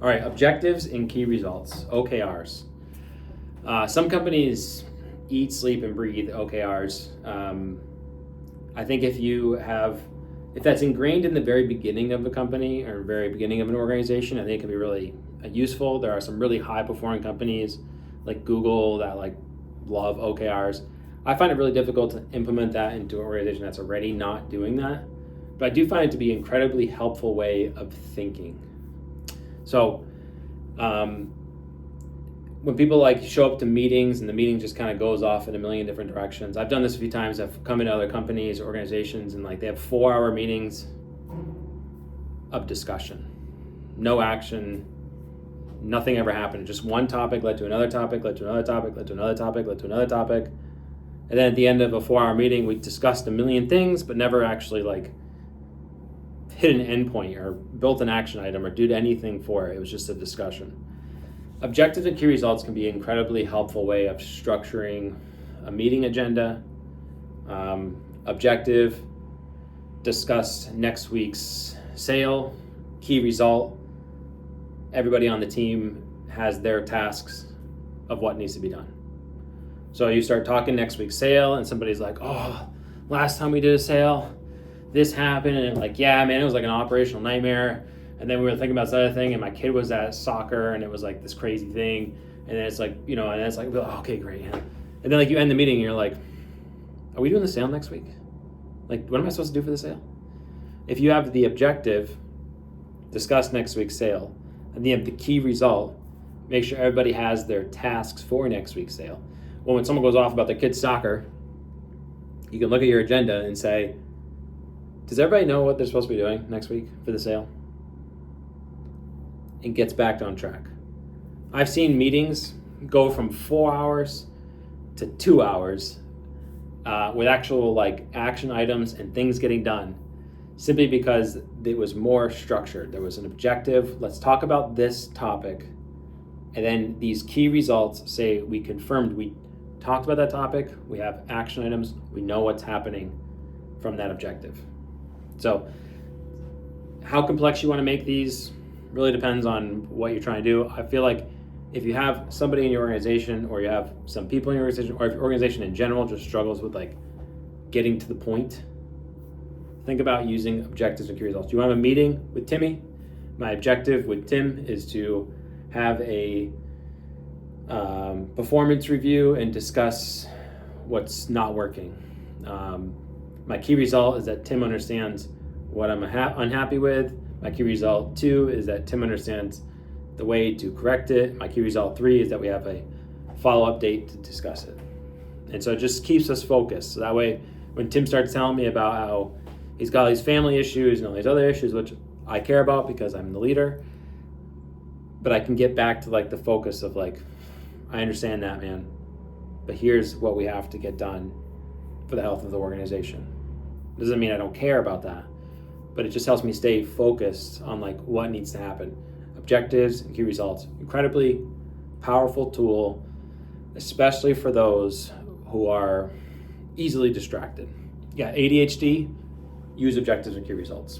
All right, objectives and key results, OKRs. Some companies eat, sleep, and breathe OKRs. I think if that's ingrained in the very beginning of a company or very beginning of an organization, I think it can be really useful. There are some really high performing companies like Google that love OKRs. I find it really difficult to implement that into an organization that's already not doing that. But I do find it to be an incredibly helpful way of thinking. So when people show up to meetings and the meeting just kind of goes off in a million different directions. I've done this a few times. I've come into other companies, organizations, and they have 4-hour meetings of discussion. No action, nothing ever happened. Just one topic led to another topic, led to another topic, led to another topic, led to another topic. And then at the end of a 4-hour meeting, we discussed a million things, but never actually hit an endpoint or built an action item or did anything for it. It was just a discussion. Objectives and key results can be an incredibly helpful way of structuring a meeting agenda. Objective, discuss next week's sale. Key result, everybody on the team has their tasks of what needs to be done. So you start talking next week's sale and somebody's like, oh, last time we did a sale, this happened. And yeah, man, it was an operational nightmare. And then we were thinking about this other thing, and my kid was at soccer, and it was this crazy thing. And then it's and it's oh, okay, great. Yeah. And then you end the meeting, and you're like, are we doing the sale next week? What am I supposed to do for the sale? If you have the objective, discuss next week's sale, and then you have the key result, make sure everybody has their tasks for next week's sale. Well, when someone goes off about their kid's soccer, you can look at your agenda and say, does everybody know what they're supposed to be doing next week for the sale? And gets back on track. I've seen meetings go from 4 hours to 2 hours with actual action items and things getting done, simply because it was more structured. There was an objective. Let's talk about this topic. And then these key results say we confirmed we talked about that topic. We have action items. We know what's happening from that objective. So how complex you want to make these really depends on what you're trying to do. I feel like if you have somebody in your organization, or you have some people in your organization, or if your organization in general just struggles with getting to the point, think about using objectives and key results. You want to have a meeting with Timmy? My objective with Tim is to have a performance review and discuss what's not working. My key result is that Tim understands what I'm unhappy with. My key result 2 is that Tim understands the way to correct it. My key result 3 is that we have a follow-up date to discuss it. And so it just keeps us focused. So that way, when Tim starts telling me about how he's got these family issues and all these other issues, which I care about because I'm the leader, but I can get back to the focus of I understand that, man, but here's what we have to get done for the health of the organization. Doesn't mean I don't care about that, but it just helps me stay focused on what needs to happen. Objectives and key results, incredibly powerful tool, especially for those who are easily distracted. Yeah, ADHD, use objectives and key results.